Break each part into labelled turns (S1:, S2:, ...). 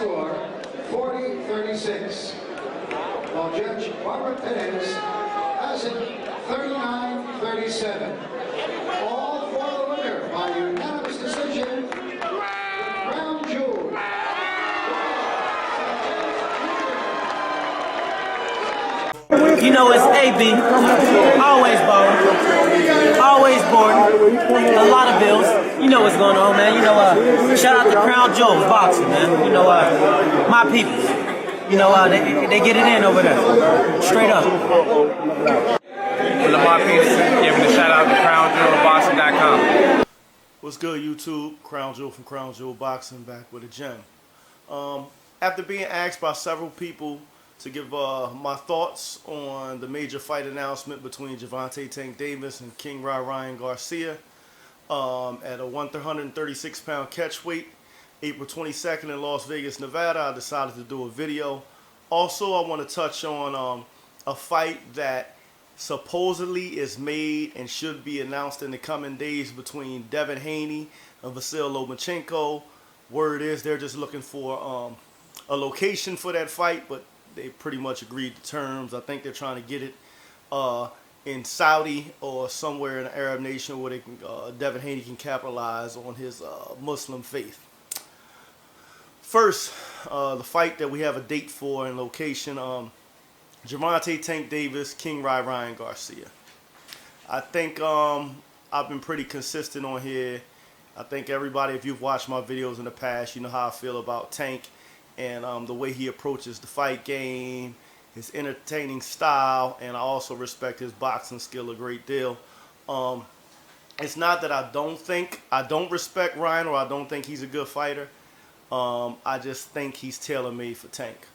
S1: score 40-36. While Judge Barbara Perez has it 39-37. All for the winner by unanimous decision, the crown jewel.
S2: You know it's AB, always balling, always boarding, a lot of bills. You know what's going on, man. You know, shout out to Crown Jewels Boxing, man. You know, my people. You know, they get it in over there, straight up.
S3: Lamar Peterson giving a shout out to CrownJewelBoxing.com.
S4: What's good, YouTube? Crown Jewel from Crown Jewel Boxing, back with a gem. After being asked by several people to give my thoughts on the major fight announcement between Gervonta Tank Davis and King Ryan Garcia at a 136-pound catch weight, April 22nd in Las Vegas, Nevada, I decided to do a video. Also, I want to touch on a fight that supposedly is made and should be announced in the coming days between Devin Haney and Vasyl Lomachenko. Word is they're just looking for a location for that fight, but they pretty much agreed to terms. I think they're trying to get it in Saudi or somewhere in an Arab nation where they can, Devin Haney can capitalize on his Muslim faith. First, the fight that we have a date for and location, Gervonta Tank Davis, King Ryan Garcia. I think I've been pretty consistent on here. I think everybody, if you've watched my videos in the past, you know how I feel about Tank and the way he approaches the fight game, his entertaining style, and I also respect his boxing skill a great deal. It's not that I don't respect Ryan or I don't think he's a good fighter. I just think he's tailor-made for Tank.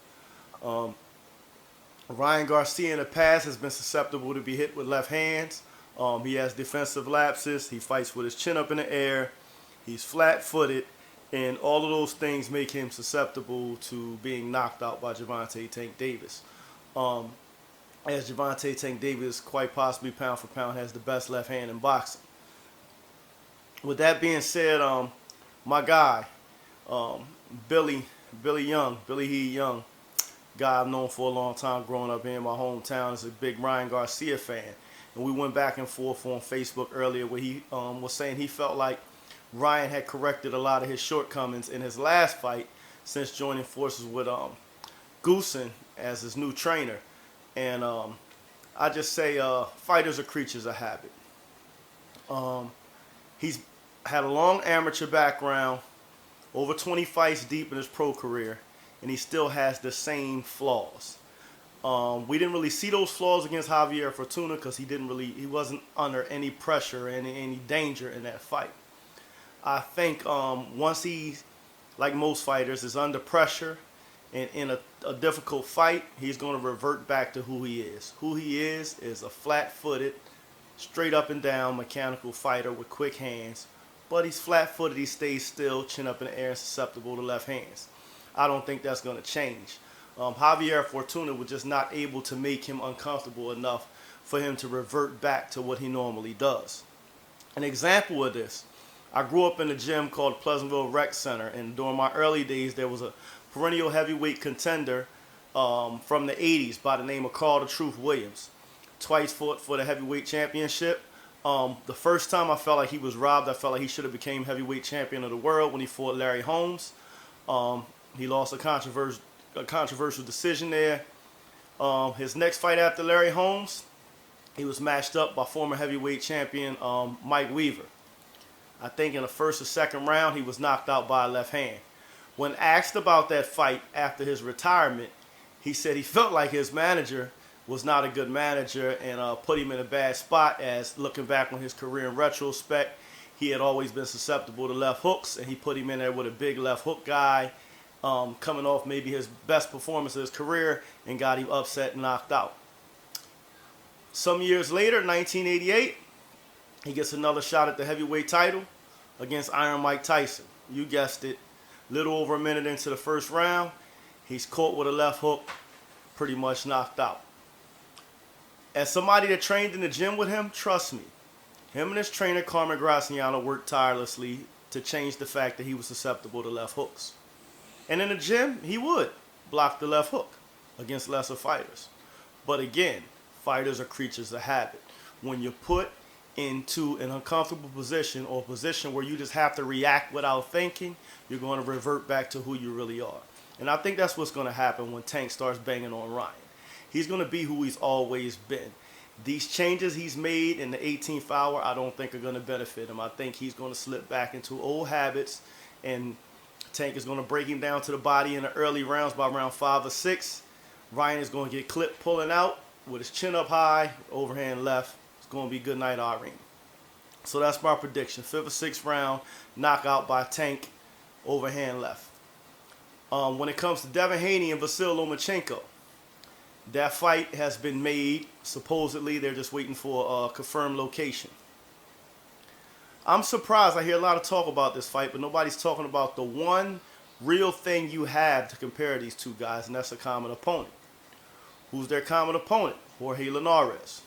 S4: Ryan Garcia in the past has been susceptible to be hit with left hands. He has defensive lapses. He fights with his chin up in the air. He's flat-footed. And all of those things make him susceptible to being knocked out by Gervonta Tank Davis. As Gervonta Tank Davis, quite possibly pound for pound, has the best left hand in boxing. With that being said, my guy, Billy Young, guy I've known for a long time growing up here in my hometown, is a big Ryan Garcia fan. And we went back and forth on Facebook earlier where he was saying he felt like Ryan had corrected a lot of his shortcomings in his last fight since joining forces with Goosen as his new trainer. And I just say fighters are creatures of habit. He's had a long amateur background, over 20 fights deep in his pro career, and he still has the same flaws. We didn't really see those flaws against Javier Fortuna because he wasn't under any pressure or any danger in that fight. I think once he, like most fighters, is under pressure and in a difficult fight, he's going to revert back to who he is. Who he is a flat-footed, straight up and down mechanical fighter with quick hands. But he's flat-footed, he stays still, chin up in the air, and susceptible to left hands. I don't think that's going to change. Javier Fortuna was just not able to make him uncomfortable enough for him to revert back to what he normally does. An example of this, I grew up in a gym called Pleasantville Rec Center, and during my early days, there was a perennial heavyweight contender from the 80s by the name of Carl the Truth Williams. Twice fought for the heavyweight championship. The first time I felt like he was robbed. I felt like he should have became heavyweight champion of the world when he fought Larry Holmes. He lost a controversial decision there. His next fight after Larry Holmes, he was matched up by former heavyweight champion Mike Weaver. I think in the first or second round, he was knocked out by a left hand. When asked about that fight after his retirement, he said he felt like his manager was not a good manager and put him in a bad spot, as looking back on his career in retrospect, he had always been susceptible to left hooks, and he put him in there with a big left hook guy coming off maybe his best performance of his career and got him upset and knocked out. Some years later, 1988, he gets another shot at the heavyweight title against Iron Mike Tyson. You guessed it, little over a minute into the first round, he's caught with a left hook, pretty much knocked out. As somebody that trained in the gym with him, trust me, him and his trainer, Carmen Graciano, worked tirelessly to change the fact that he was susceptible to left hooks. And in the gym, he would block the left hook against lesser fighters. But again, fighters are creatures of habit. When you're put into an uncomfortable position or a position where you just have to react without thinking, you're going to revert back to who you really are. And I think that's what's going to happen when Tank starts banging on Ryan. He's going to be who he's always been. These changes he's made in the 18th hour, I don't think are going to benefit him. I think he's going to slip back into old habits, and Tank is going to break him down to the body in the early rounds by round 5 or 6. Ryan is going to get clipped pulling out with his chin up high, overhand left. It's going to be good night, Irene. So that's my prediction. 5th or 6th round, knockout by Tank, overhand left. When it comes to Devin Haney and Vasyl Lomachenko, that fight has been made. Supposedly, they're just waiting for a confirmed location. I'm surprised. I hear a lot of talk about this fight, but nobody's talking about the one real thing you have to compare these two guys, and that's a common opponent. Who's their common opponent? Jorge Linares.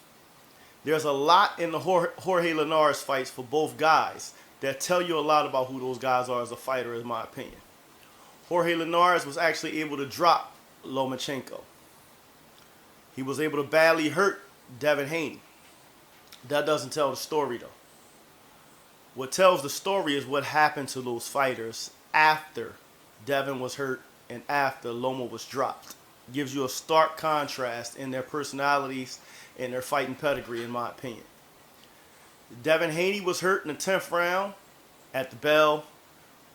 S4: There's a lot in the Jorge Linares fights for both guys that tell you a lot about who those guys are as a fighter, in my opinion. Jorge Linares was actually able to drop Lomachenko. He was able to badly hurt Devin Haney. That doesn't tell the story, though. What tells the story is what happened to those fighters after Devin was hurt and after Loma was dropped. Gives you a stark contrast in their personalities and their fighting pedigree, in my opinion. Devin Haney was hurt in the 10th round at the bell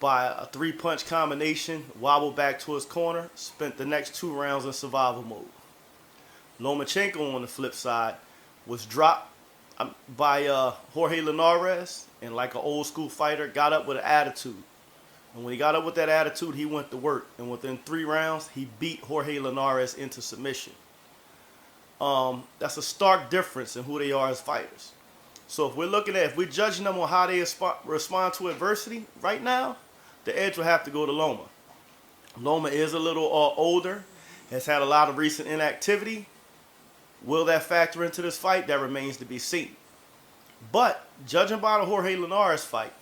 S4: by a 3-punch combination, wobbled back to his corner, spent the next 2 rounds in survival mode. Lomachenko, on the flip side, was dropped by Jorge Linares, and like an old school fighter, got up with an attitude. And when he got up with that attitude, he went to work. And within 3 rounds, he beat Jorge Linares into submission. That's a stark difference in who they are as fighters. So if we're judging them on how they respond to adversity right now, the edge will have to go to Loma. Loma is a little older, has had a lot of recent inactivity. Will that factor into this fight? That remains to be seen. But judging by the Jorge Linares fight,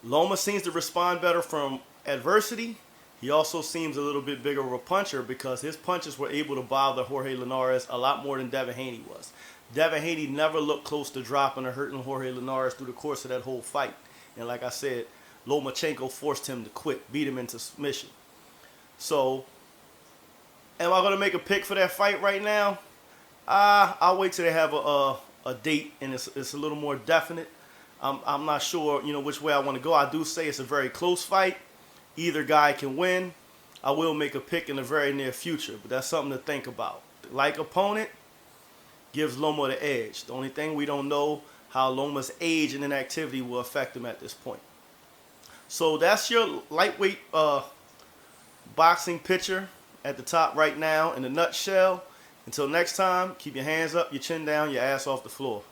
S4: Loma seems to respond better from adversity. He also seems a little bit bigger of a puncher because his punches were able to bother Jorge Linares a lot more than Devin Haney was. Devin Haney never looked close to dropping or hurting Jorge Linares through the course of that whole fight. And like I said, Lomachenko forced him to quit, beat him into submission. So, am I going to make a pick for that fight right now? I'll wait till they have a date and it's a little more definite. I'm not sure, which way I want to go. I do say it's a very close fight. Either guy can win. I will make a pick in the very near future, but that's something to think about. Like opponent gives Loma the edge. The only thing we don't know how Loma's age and inactivity will affect him at this point. So that's your lightweight boxing picture at the top right now in a nutshell. Until next time, keep your hands up, your chin down, your ass off the floor.